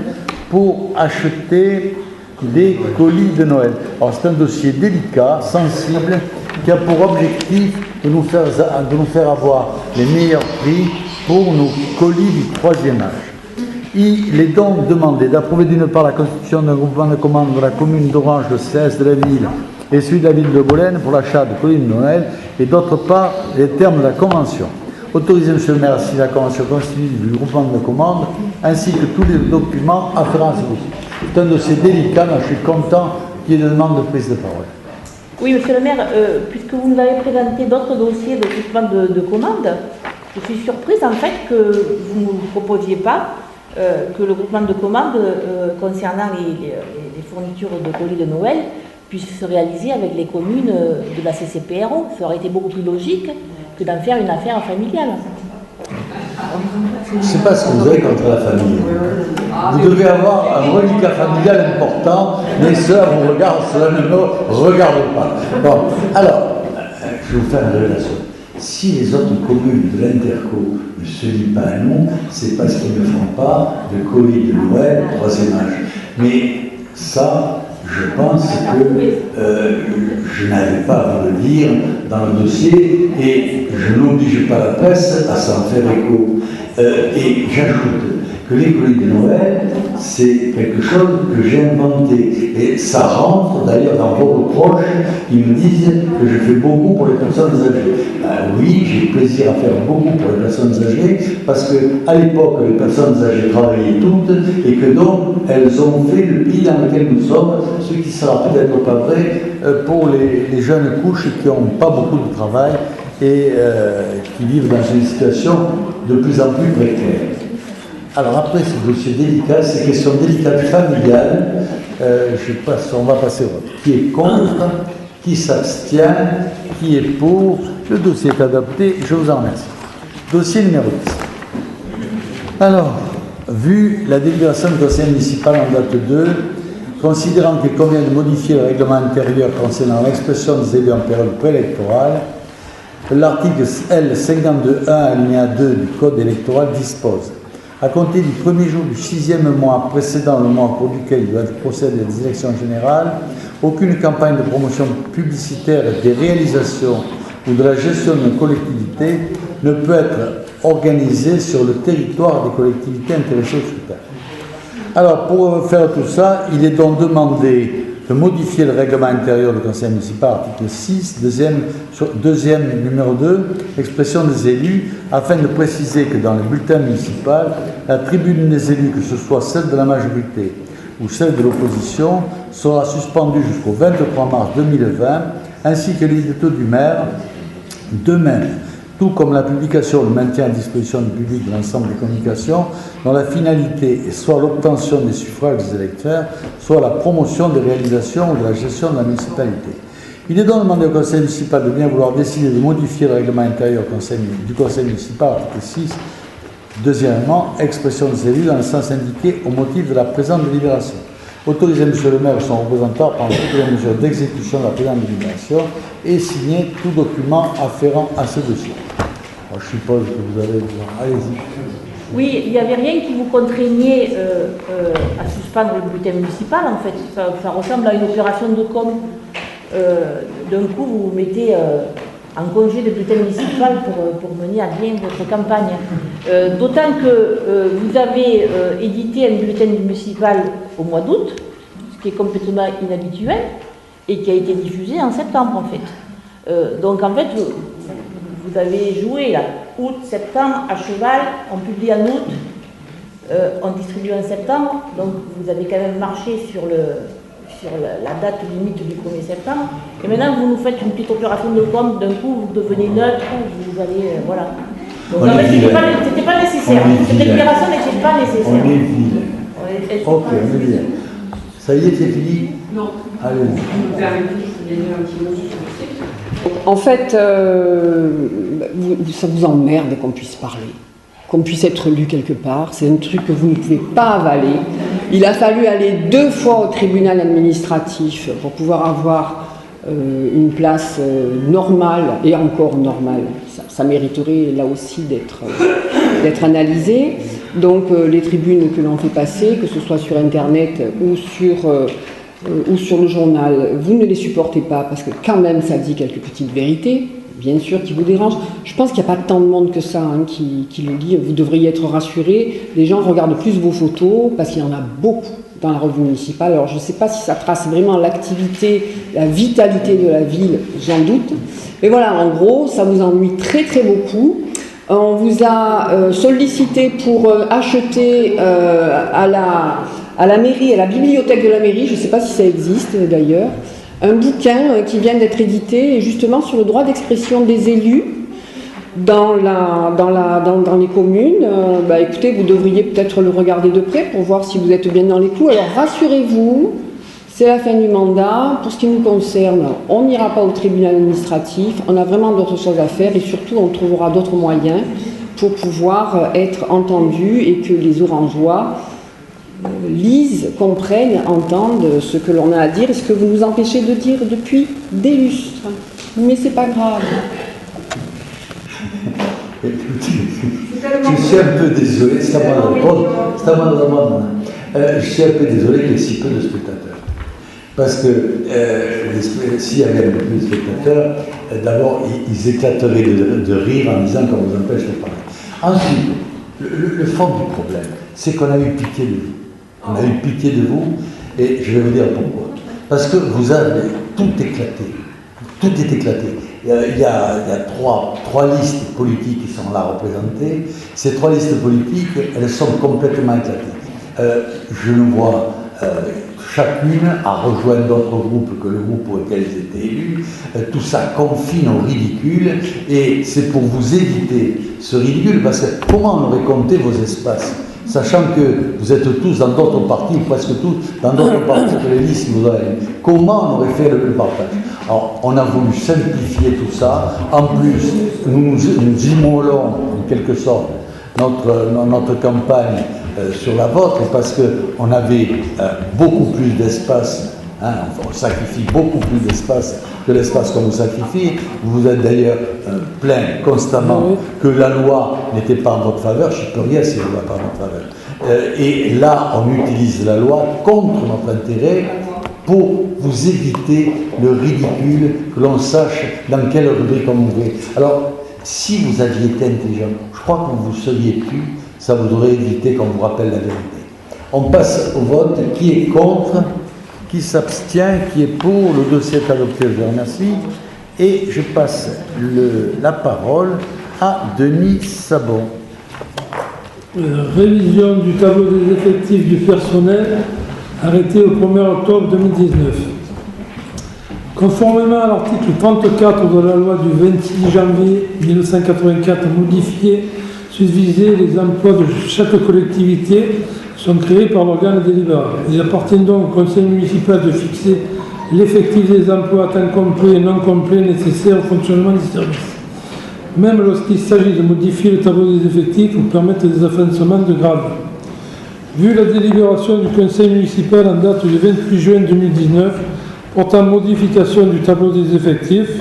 pour acheter des colis de Noël. Alors c'est un dossier délicat, sensible, qui a pour objectif de nous faire avoir les meilleurs prix pour nos colis du 3e âge. Il est donc demandé d'approuver d'une part la constitution d'un groupement de commande de la commune d'Orange, le CS de la ville et celui de la ville de Bolène pour l'achat de colis de Noël, et d'autre part les termes de la convention. Autorisez M. le maire à signer la convention constitutive du groupement de commande ainsi que tous les documents afférents à ce dossier. C'est un dossier délicat, mais je suis content qu'il y ait une demande de prise de parole. Oui, monsieur le maire, puisque vous nous avez présenté d'autres dossiers de groupement de commande, je suis surprise en fait que vous ne nous proposiez pas que le groupement de commande concernant les fournitures de colis de Noël puisse se réaliser avec les communes de la CCPRO. Ça aurait été beaucoup plus logique que d'en faire une affaire familiale. Je ne sais pas ce que vous avez contre la famille. Vous devez avoir un reliquat familial important, mais cela vous regarde, cela ne me regarde pas. Bon, alors, je vais vous faire une révélation. Si les autres communes de l'Interco ne se lient pas à nous, c'est parce qu'ils ne font pas de colis de Noël 3e âge. Mais ça, je pense que je n'avais pas à vous le dire dans le dossier et je n'oblige pas la presse à s'en faire écho. Et j'ajoute que les colis de Noël, c'est quelque chose que j'ai inventé. Et ça rentre d'ailleurs dans vos reproches qui me disent que je fais beaucoup pour les personnes âgées. Oui, j'ai plaisir à faire beaucoup pour les personnes âgées parce qu'à l'époque, les personnes âgées travaillaient toutes et que donc elles ont fait le pays dans lequel nous sommes, ce qui sera peut-être pas vrai pour les jeunes couches qui n'ont pas beaucoup de travail et qui vivent dans une situation de plus en plus précaire. Alors après ce dossier délicat, ces questions délicates familiales, on va passer au vote. Qui est contre? Qui s'abstient? Qui est pour? Le dossier est adopté, je vous en remercie. Dossier numéro 10. Alors, vu la délibération du conseil municipal en date 2, considérant qu'il convient de modifier le règlement intérieur concernant l'expression des élus en période préélectorale, l'article L52.1 alinéa 2 du Code électoral dispose: à compter du premier jour du 6e mois précédant le mois au cours duquel il doit procéder à des élections générales, aucune campagne de promotion publicitaire des réalisations ou de la gestion d'une collectivité ne peut être organisée sur le territoire des collectivités intéressées au scrutin. Alors, pour faire tout ça, il est donc demandé de modifier le règlement intérieur du conseil municipal, article 6, deuxième numéro 2, expression des élus, afin de préciser que dans le bulletin municipal, la tribune des élus, que ce soit celle de la majorité ou celle de l'opposition sera suspendue jusqu'au 23 mars 2020, ainsi que l'édito du maire. De même, tout comme la publication ou le maintien à disposition du public de l'ensemble des communications, dont la finalité est soit l'obtention des suffrages des électeurs, soit la promotion des réalisations ou de la gestion de la municipalité. Il est donc demandé au Conseil municipal de bien vouloir décider de modifier le règlement intérieur du Conseil municipal, article 6, deuxièmement, expression des élus dans le sens indiqué au motif de la présente délibération. Autoriser M. le maire et son représentant à prendre toutes les mesures d'exécution de la présente délibération et signer tout document afférent à ce dossier. Alors, je suppose que vous avez besoin. Allez-y. Oui, il n'y avait rien qui vous contraignait à suspendre le bulletin municipal, en fait. Ça ressemble à une opération de com. D'un coup, vous vous mettez en congé de bulletin municipal pour mener à bien votre campagne. D'autant que vous avez édité un bulletin municipal au mois d'août, ce qui est complètement inhabituel, et qui a été diffusé en septembre, en fait. Donc, en fait, vous avez joué là, août, septembre, à cheval, on publie en août, on distribue en septembre, donc vous avez quand même marché sur la date limite du 1er septembre, et maintenant vous nous faites une petite opération de com, d'un coup vous devenez neutre, vous allez, voilà. Donc en fait, c'était pas nécessaire, cette déclaration n'était pas nécessaire. On est vide. Ok, on est bien. Ça y est, c'est fini? Non. Allez. En fait, ça vous emmerde qu'on puisse parler, qu'on puisse être lu quelque part. C'est un truc que vous ne pouvez pas avaler. Il a fallu aller 2 fois au tribunal administratif pour pouvoir avoir une place normale, et encore normale. Ça mériterait là aussi d'être analysé. Donc les tribunes que l'on fait passer, que ce soit sur Internet ou sur le journal, vous ne les supportez pas parce que quand même ça dit quelques petites vérités, bien sûr, qui vous dérangent. Je pense qu'il n'y a pas tant de monde que ça qui le lit. Vous devriez être rassurés. Les gens regardent plus vos photos parce qu'il y en a beaucoup dans la revue municipale. Alors je ne sais pas si ça trace vraiment l'activité, la vitalité de la ville, j'en doute. Mais voilà, en gros, ça vous ennuie très très beaucoup. On vous a sollicité pour acheter à la mairie, à la bibliothèque de la mairie, je ne sais pas si ça existe d'ailleurs, un bouquin qui vient d'être édité justement sur le droit d'expression des élus dans les communes. Écoutez, vous devriez peut-être le regarder de près pour voir si vous êtes bien dans les clous. Alors rassurez-vous, c'est la fin du mandat. Pour ce qui nous concerne, on n'ira pas au tribunal administratif, on a vraiment d'autres choses à faire et surtout on trouvera d'autres moyens pour pouvoir être entendus et que les Orangeois lisent, comprennent, entendent ce que l'on a à dire et ce que vous nous empêchez de dire depuis des lustres. Mais c'est pas grave. Je suis un peu désolé, c'est à moi de répondre. Je suis un peu désolé qu'il y ait si peu de spectateurs. Parce que s'il y avait un peu plus de spectateurs, d'abord ils éclateraient de rire en disant qu'on vous empêche de parler. Ensuite, le fond du problème, c'est qu'on a eu pitié de vous. On a eu pitié de vous, et je vais vous dire pourquoi. Parce que vous avez tout éclaté. Tout est éclaté. Il y a trois listes politiques qui sont là représentées. Ces 3 listes politiques, elles sont complètement éclatées. Je le vois, chacune a rejoint d'autres groupes que le groupe pour lequel ils étaient élus. Tout ça confine au ridicule, et c'est pour vous éviter ce ridicule, parce que comment on aurait compté vos espaces, sachant que vous êtes tous dans d'autres partis, ou presque tous dans d'autres partis que les listes vous avez. Comment on aurait fait le partage? Alors, on a voulu simplifier tout ça. En plus, nous immolons, en quelque sorte, notre campagne sur la vôtre, parce qu'on avait beaucoup plus d'espace, on sacrifie beaucoup plus d'espace que l'espace qu'on nous sacrifie. Vous vous êtes d'ailleurs plaint constamment que la loi n'était pas en votre faveur. Je ne peux rien si elle n'est pas en votre faveur. Et là, on utilise la loi contre notre intérêt pour vous éviter le ridicule, que l'on sache dans quelle rubrique on ouvrait. Alors, si vous aviez été intelligent, je crois que vous seriez pu, ça vous aurait évité qu'on vous rappelle la vérité. On passe au vote. Qui est contre? Qui s'abstient? Qui est pour? Le dossier est adopté, je vous remercie. Et je passe la parole à Denis Sabon. Révision du tableau des effectifs du personnel arrêté au 1er octobre 2019. Conformément à l'article 34 de la loi du 26 janvier 1984 modifiée, susvisée, les emplois de chaque collectivité sont créés par l'organe délibérant. Il appartient donc au conseil municipal de fixer l'effectif des emplois à temps complet et non complet nécessaires au fonctionnement du service, même lorsqu'il s'agit de modifier le tableau des effectifs ou permettre des avancements de grade. Vu la délibération du conseil municipal en date du 28 juin 2019 portant modification du tableau des effectifs,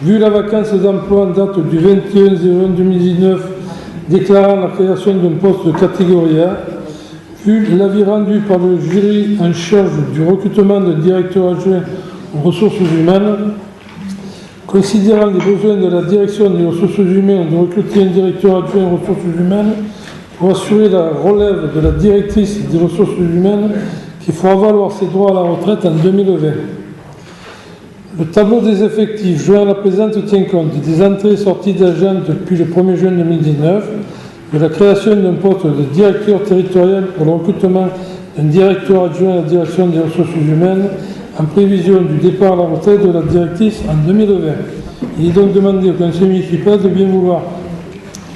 vu la vacance d'emploi en date du 21/01/2019 déclarant la création d'un poste de catégorie A, vu l'avis rendu par le jury en charge du recrutement d'un directeur adjoint aux ressources humaines, considérant les besoins de la direction des ressources humaines de recruter un directeur adjoint aux ressources humaines pour assurer la relève de la directrice des ressources humaines qui fera valoir ses droits à la retraite en 2020. Le tableau des effectifs joint à la présente tient compte des entrées et sorties d'agents depuis le 1er juin 2019, de la création d'un poste de directeur territorial pour le recrutement d'un directeur adjoint à la direction des ressources humaines en prévision du départ à la retraite de la directrice en 2020. Il est donc demandé au conseil municipal de bien vouloir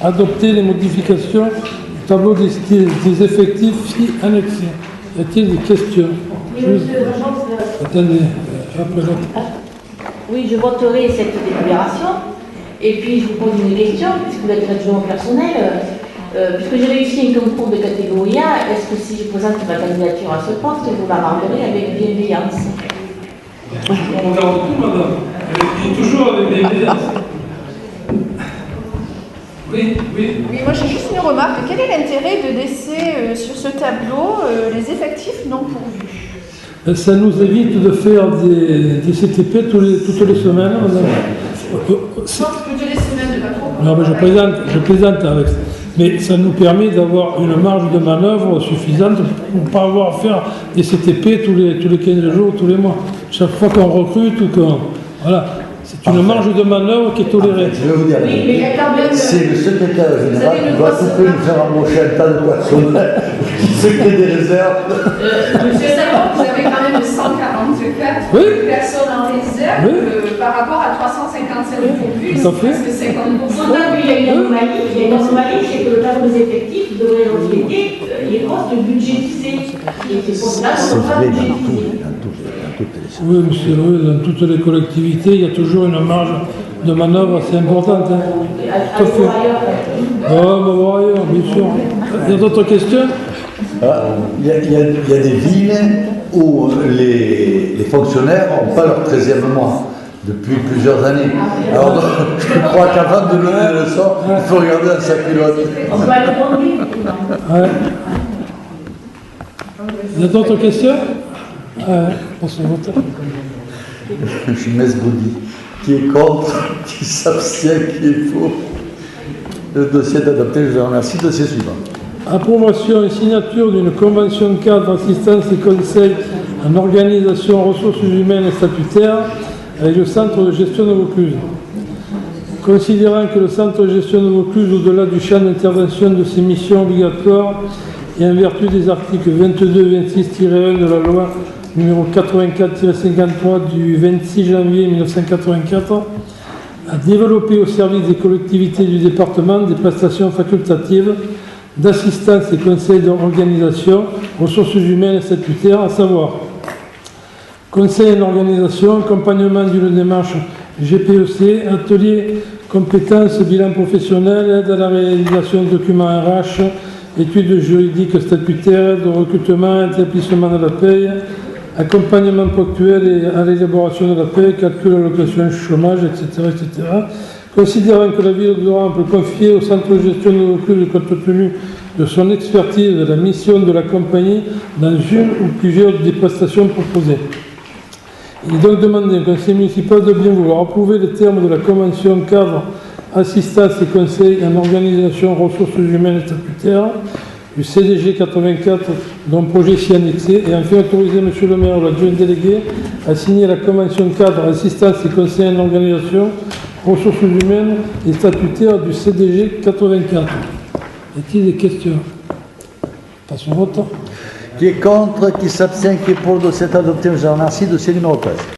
adopter les modifications du tableau des effectifs si annexés. Y a-t-il des questions? Oui, monsieur l'agence. Attendez, après l'autre. Oui, je voterai cette délibération. Et puis, je vous pose une question, puisque vous êtes adjoint au personnel. Puisque j'ai réussi un concours de catégorie A, est-ce que si je présente ma candidature à ce poste, vous m'aborderez avec bienveillance? On regarde tout, madame. Et toujours avec bienveillance. Oui. Oui, moi j'ai juste une remarque. Quel est l'intérêt de laisser sur ce tableau les effectifs non pourvus? Ça nous évite de faire des CTP toutes les semaines, madame. Toutes les semaines, pas trop. Non, mais je plaisante avec ça. Mais ça nous permet d'avoir une marge de manœuvre suffisante pour ne pas avoir à faire des CTP tous les 15 jours, tous les mois. Chaque fois qu'on recrute ou qu'on... Voilà. C'est une marge de manœuvre qui est tolérée. Je vais vous dire, c'est le secrétaire général qui doit tout peu nous faire embaucher un tas de personnel qui se crée des réserves. Monsieur Savon, vous avez quand même 144 personnes en réserve par rapport à 357 pourvus, c'est presque 50%. Il y a une anomalie, c'est que le tableau des effectifs devrait refléter les postes budgétisés. Et ces postes-là ne sont pas budgétisés. Oui, monsieur, dans toutes les collectivités, il y a toujours une marge de manœuvre assez importante. Tout à fait. On va voir ailleurs, bien sûr. Il y a d'autres questions? Il y a des villes où les fonctionnaires n'ont pas leur 13e mois depuis plusieurs années. Alors, donc, je crois qu'avant de donner le sort, il faut regarder dans sa culotte. Il y a d'autres questions? Pour ce vote. Jumès Boudi, qui est contre, qui s'abstient, qui est pour. Le dossier est adopté, je vous remercie. Dossier suivant. Approbation et signature d'une convention cadre assistance et conseil en organisation ressources humaines et statutaires avec le centre de gestion de Vaucluse. Considérant que le centre de gestion de Vaucluse, au-delà du champ d'intervention de ses missions obligatoires et en vertu des articles 22 et 26-1 de la loi numéro 84-53 du 26 janvier 1984, a développé au service des collectivités du département des prestations facultatives d'assistance et conseil d'organisation, ressources humaines et statutaires, à savoir conseil en organisation, accompagnement d'une démarche GPEC, atelier compétences, bilan professionnel, aide à la réalisation de documents RH, études juridiques statutaires, de recrutement, établissement de la paye, accompagnement ponctuel et à l'élaboration de la paie, calcul allocation chômage, etc., etc. Considérant que la ville d'Oran peut confier au centre de gestion de Vaucluse, compte tenu de son expertise de la mission de la compagnie dans une ou plusieurs des prestations proposées. Il est donc demandé au conseil municipal de bien vouloir approuver les termes de la convention cadre assistance et conseil en organisation ressources humaines et statutaires du CDG 84, dont projet s'y annexé, et enfin autoriser M. le maire ou l'adjoint délégué à signer la convention cadre assistance et conseil en organisation ressources humaines et statutaires du CDG 84. Y a-t-il des questions? Passe au vote. Qui est contre, qui s'abstient, qui est pour le dossier adopté, je vous remercie. Dossier numéro 13.